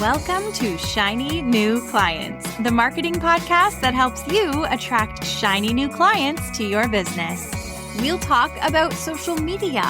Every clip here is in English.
Welcome to Shiny New Clients, the marketing podcast that helps you attract shiny new clients to your business. We'll talk about social media,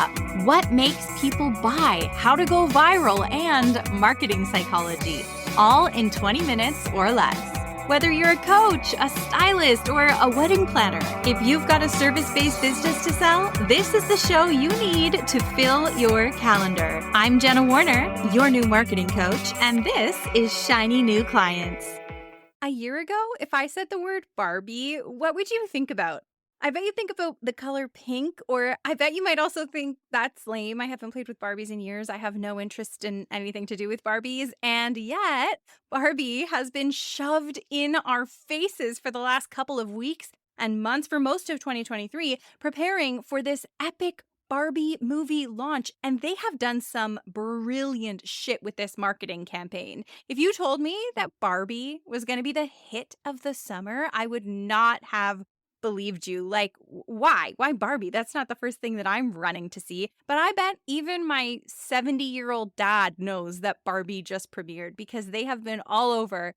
what makes people buy, how to go viral, and marketing psychology, all in 20 minutes or less. Whether you're a coach, a stylist, or a wedding planner, if you've got a service-based business to sell, this is the show you need to fill your calendar. I'm Jenna Warriner, your new marketing coach, and this is Shiny New Clients. A year ago, if I said the word Barbie, what would you think about? I bet you think about the color pink, or I bet you might also think that's lame. I haven't played with Barbies in years. I have no interest in anything to do with Barbies. And yet, Barbie has been shoved in our faces for the last couple of weeks and months for most of 2023, preparing for this epic Barbie movie launch. And they have done some brilliant shit with this marketing campaign. If you told me that Barbie was going to be the hit of the summer, I would not have believed you. Like, why? Why Barbie? That's not the first thing that I'm running to see. But I bet even my 70-year-old dad knows that Barbie just premiered because they have been all over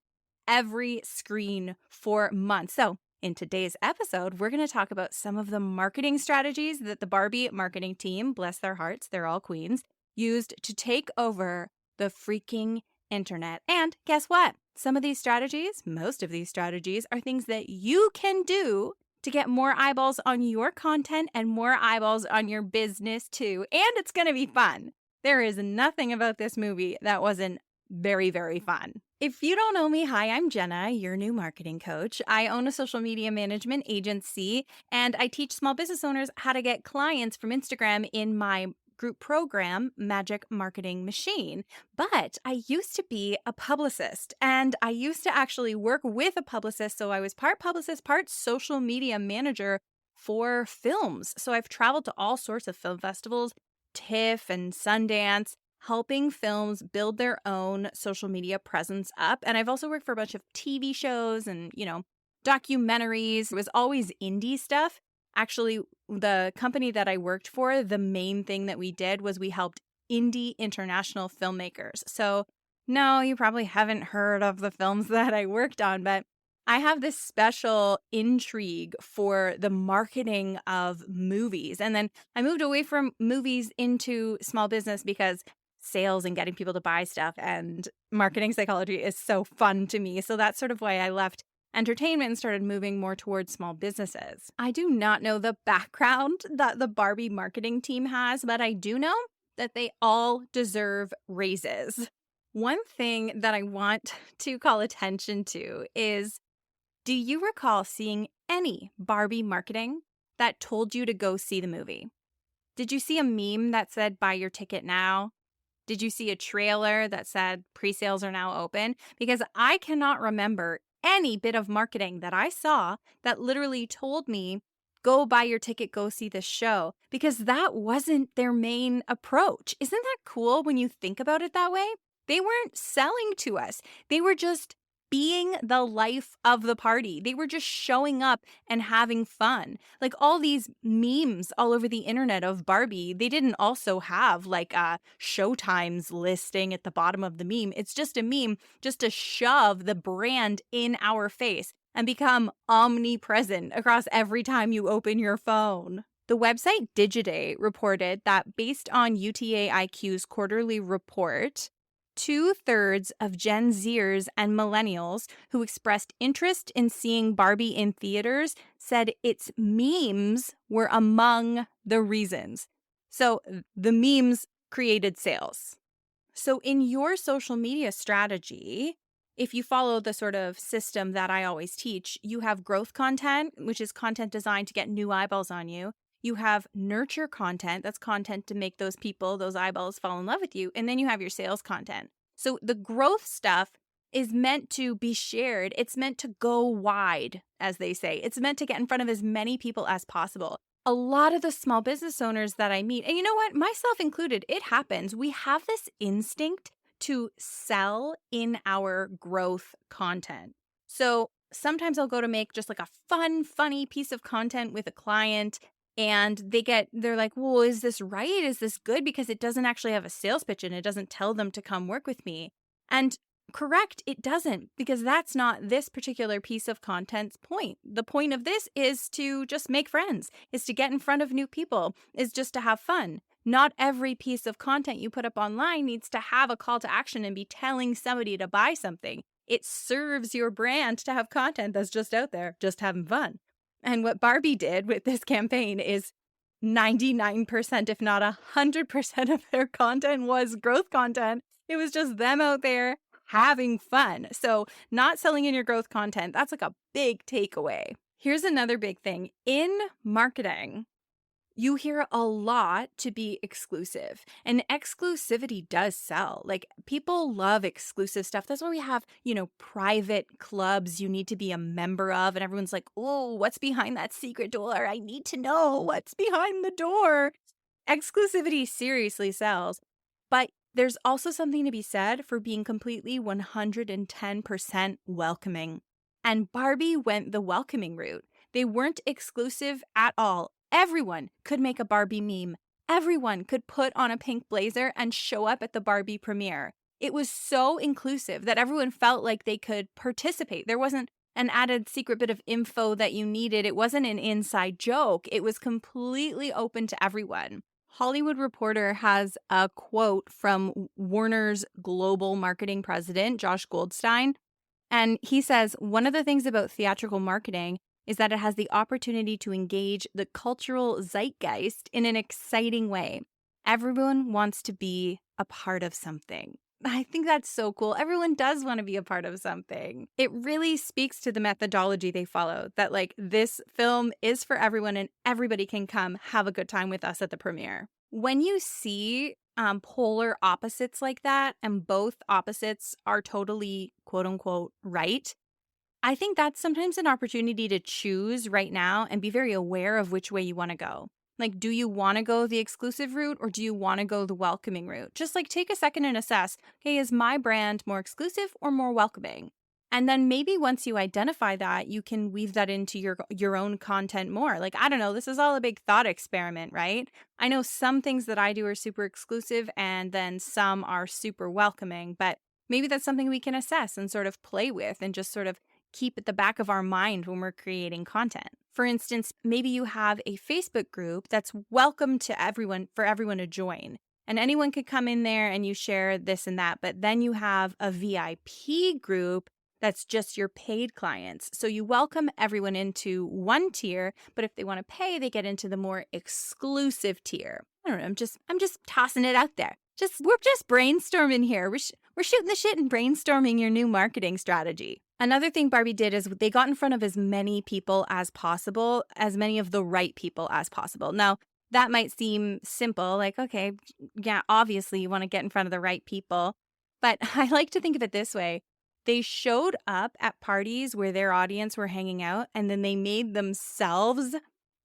every screen for months. So in today's episode, we're going to talk about some of the marketing strategies that the Barbie marketing team, bless their hearts, they're all queens, used to take over the freaking internet. And guess what? Some of these strategies, most of these strategies, are things that you can do to get more eyeballs on your content and more eyeballs on your business too. And it's going to be fun. There is nothing about this movie that wasn't very, very fun. If you don't know me, hi, I'm Jenna, your new marketing coach. I own a social media management agency, and I teach small business owners how to get clients from Instagram in my group program, Magic Marketing Machine. But I used to be a publicist, and I used to actually work with a publicist. So I was part publicist, part social media manager for films. So I've traveled to all sorts of film festivals, TIFF and Sundance, helping films build their own social media presence up. And I've also worked for a bunch of TV shows and, documentaries. It was always indie stuff. Actually, the company that I worked for, the main thing that we did was we helped indie international filmmakers. So no, you probably haven't heard of the films that I worked on, but I have this special intrigue for the marketing of movies. And then I moved away from movies into small business because sales and getting people to buy stuff and marketing psychology is so fun to me. So that's sort of why I left entertainment and started moving more towards small businesses. I do not know the background that the Barbie marketing team has, but I do know that they all deserve raises. One thing that I want to call attention to is, do you recall seeing any Barbie marketing that told you to go see the movie? Did you see a meme that said, buy your ticket now? Did you see a trailer that said pre-sales are now open? Because I cannot remember any bit of marketing that I saw that literally told me, go buy your ticket, go see this show, because that wasn't their main approach. Isn't that cool when you think about it that way? They weren't selling to us. They were just being the life of the party. They were just showing up and having fun. Like all these memes all over the internet of Barbie, they didn't also have like a Showtime's listing at the bottom of the meme. It's just a meme just to shove the brand in our face and become omnipresent across every time you open your phone. The website Digiday reported that based on UTA IQ's quarterly report, 2/3 of Gen Zers and millennials who expressed interest in seeing Barbie in theaters said its memes were among the reasons. So the memes created sales. So in your social media strategy, if you follow the sort of system that I always teach, you have growth content, which is content designed to get new eyeballs on you. You have nurture content, that's content to make those people, those eyeballs fall in love with you. And then you have your sales content. So the growth stuff is meant to be shared. It's meant to go wide, as they say. It's meant to get in front of as many people as possible. A lot of the small business owners that I meet, and you know what, myself included, it happens. We have this instinct to sell in our growth content. So sometimes I'll go to make just like a fun, funny piece of content with a client. And they're like, well, is this right? Is this good? Because it doesn't actually have a sales pitch and it doesn't tell them to come work with me. And Correct, it doesn't, because that's not this particular piece of content's point. The point of this is to just make friends, is to get in front of new people, is just to have fun. Not every piece of content you put up online needs to have a call to action and be telling somebody to buy something. It serves your brand to have content that's just out there, just having fun. And what Barbie did with this campaign is 99%, if not 100% of their content was growth content. It was just them out there having fun. So not selling in your growth content, that's like a big takeaway. Here's another big thing. In marketing, you hear a lot to be exclusive, and exclusivity does sell. Like, people love exclusive stuff. That's why we have, private clubs you need to be a member of, and everyone's like, oh, what's behind that secret door? I need to know what's behind the door. Exclusivity seriously sells, but there's also something to be said for being completely 110% welcoming. And Barbie went the welcoming route. They weren't exclusive at all. Everyone could make a Barbie meme. Everyone could put on a pink blazer and show up at the Barbie premiere. It was so inclusive that everyone felt like they could participate. There wasn't an added secret bit of info that you needed. It wasn't an inside joke. It was completely open to everyone. Hollywood Reporter has a quote from Warner's global marketing president, Josh Goldstein. And he says, one of the things about theatrical marketing is that it has the opportunity to engage the cultural zeitgeist in an exciting way. Everyone wants to be a part of something. I think that's so cool. Everyone does want to be a part of something. It really speaks to the methodology they follow, that like this film is for everyone and everybody can come have a good time with us at the premiere. When you see polar opposites like that, and both opposites are totally quote unquote right, I think that's sometimes an opportunity to choose right now and be very aware of which way you want to go. Like, do you want to go the exclusive route or do you want to go the welcoming route? Just like take a second and assess, okay, is my brand more exclusive or more welcoming? And then maybe once you identify that, you can weave that into your own content more. Like, I don't know, this is all a big thought experiment, right? I know some things that I do are super exclusive and then some are super welcoming, but maybe that's something we can assess and sort of play with and just sort of keep at the back of our mind when we're creating content. For instance, maybe you have a Facebook group that's welcome to everyone, for everyone to join. And anyone could come in there and you share this and that. But then you have a VIP group that's just your paid clients. So you welcome everyone into one tier, but if they want to pay, they get into the more exclusive tier. I don't know, I'm just tossing it out there. We're just brainstorming here. We're shooting the shit and brainstorming your new marketing strategy. Another thing Barbie did is they got in front of as many people as possible, as many of the right people as possible. Now, that might seem simple, like, okay, yeah, obviously you want to get in front of the right people. But I like to think of it this way. They showed up at parties where their audience were hanging out, and then they made themselves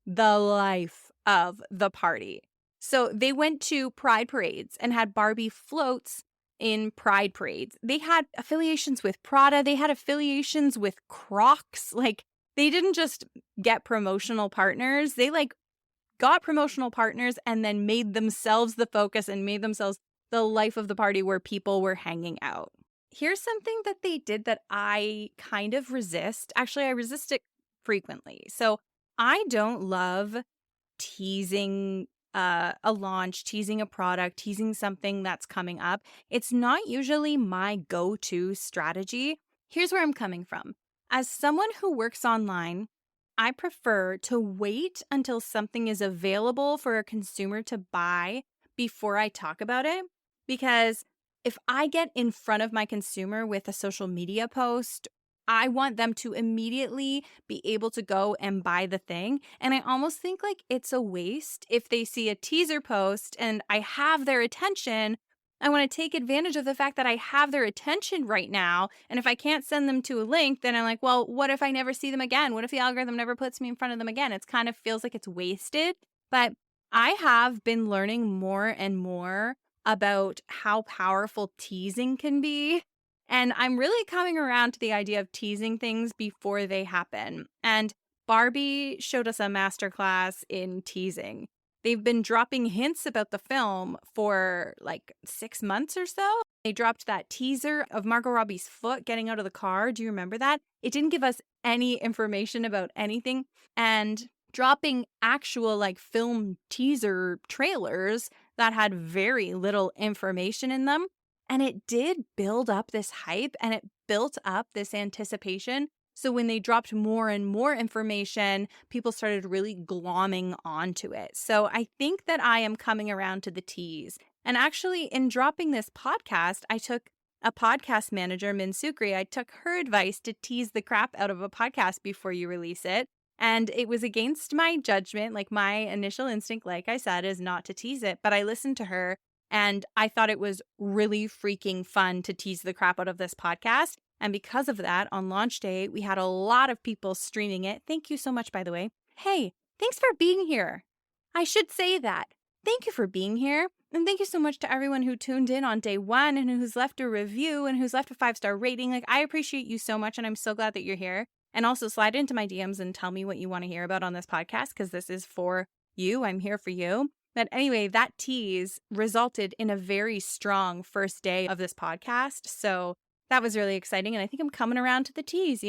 the life of the party. So they went to pride parades and had Barbie floats in pride parades. They had affiliations with Prada. They had affiliations with Crocs. Like, they didn't just get promotional partners. They got promotional partners and then made themselves the focus and made themselves the life of the party where people were hanging out. Here's something that they did that I kind of resist. Actually, I resist it frequently. So I don't love teasing a launch, teasing a product, teasing something that's coming up. It's not usually my go-to strategy. Here's where I'm coming from. As someone who works online, I prefer to wait until something is available for a consumer to buy before I talk about it. Because if I get in front of my consumer with a social media post, I want them to immediately be able to go and buy the thing. And I almost think like it's a waste if they see a teaser post and I have their attention. I want to take advantage of the fact that I have their attention right now. And if I can't send them to a link, then I'm like, well, what if I never see them again? What if the algorithm never puts me in front of them again? It kind of feels like it's wasted. But I have been learning more and more about how powerful teasing can be. And I'm really coming around to the idea of teasing things before they happen. And Barbie showed us a masterclass in teasing. They've been dropping hints about the film for like 6 months or so. They dropped that teaser of Margot Robbie's foot getting out of the car. Do you remember that? It didn't give us any information about anything. And dropping actual film teaser trailers that had very little information in them. And it did build up this hype and it built up this anticipation. So when they dropped more and more information, people started really glomming onto it. So I think that I am coming around to the tease. And actually, in dropping this podcast, I took a podcast manager, Min Sukri, I took her advice to tease the crap out of a podcast before you release it. And it was against my judgment. My initial instinct, like I said, is not to tease it. But I listened to her and I thought it was really freaking fun to tease the crap out of this podcast. And because of that, on launch day, we had a lot of people streaming it. Thank you so much, by the way. Hey, thanks for being here. I should say that. Thank you for being here. And thank you so much to everyone who tuned in on day one and who's left a review and who's left a 5-star rating. I appreciate you so much and I'm so glad that you're here. And also slide into my DMs and tell me what you want to hear about on this podcast because this is for you. I'm here for you. But anyway, that tease resulted in a very strong first day of this podcast. So that was really exciting. And I think I'm coming around to the tease,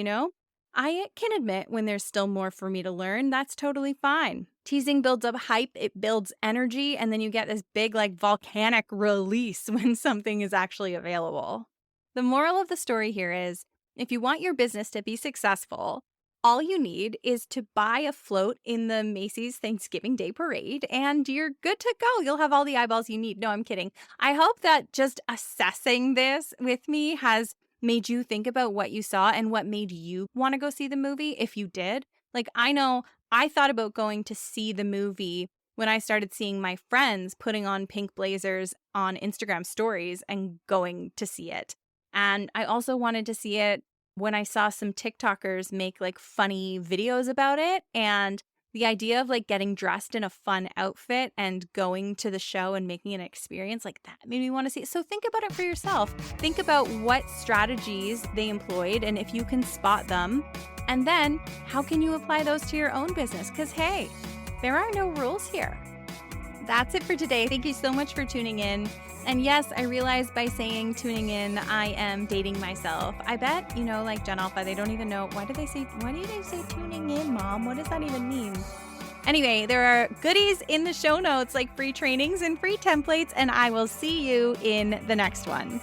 I can admit when there's still more for me to learn. That's totally fine. Teasing builds up hype, it builds energy, and then you get this big volcanic release when something is actually available. The moral of the story here is, if you want your business to be successful, all you need is to buy a float in the Macy's Thanksgiving Day Parade, and you're good to go. You'll have all the eyeballs you need. No, I'm kidding. I hope that just assessing this with me has made you think about what you saw and what made you want to go see the movie if you did. I know I thought about going to see the movie when I started seeing my friends putting on pink blazers on Instagram stories and going to see it. And I also wanted to see it when I saw some TikTokers make funny videos about it. And the idea of getting dressed in a fun outfit and going to the show and making an experience that made me want to see it. So think about it for yourself. Think about what strategies they employed and if you can spot them. And then how can you apply those to your own business? Because hey, there are no rules here. That's it for today. Thank you so much for tuning in. And yes, I realize by saying tuning in, I am dating myself. I bet, like Gen Alpha, they don't even know. Why do they say tuning in, Mom? What does that even mean? Anyway, there are goodies in the show notes like free trainings and free templates, and I will see you in the next one.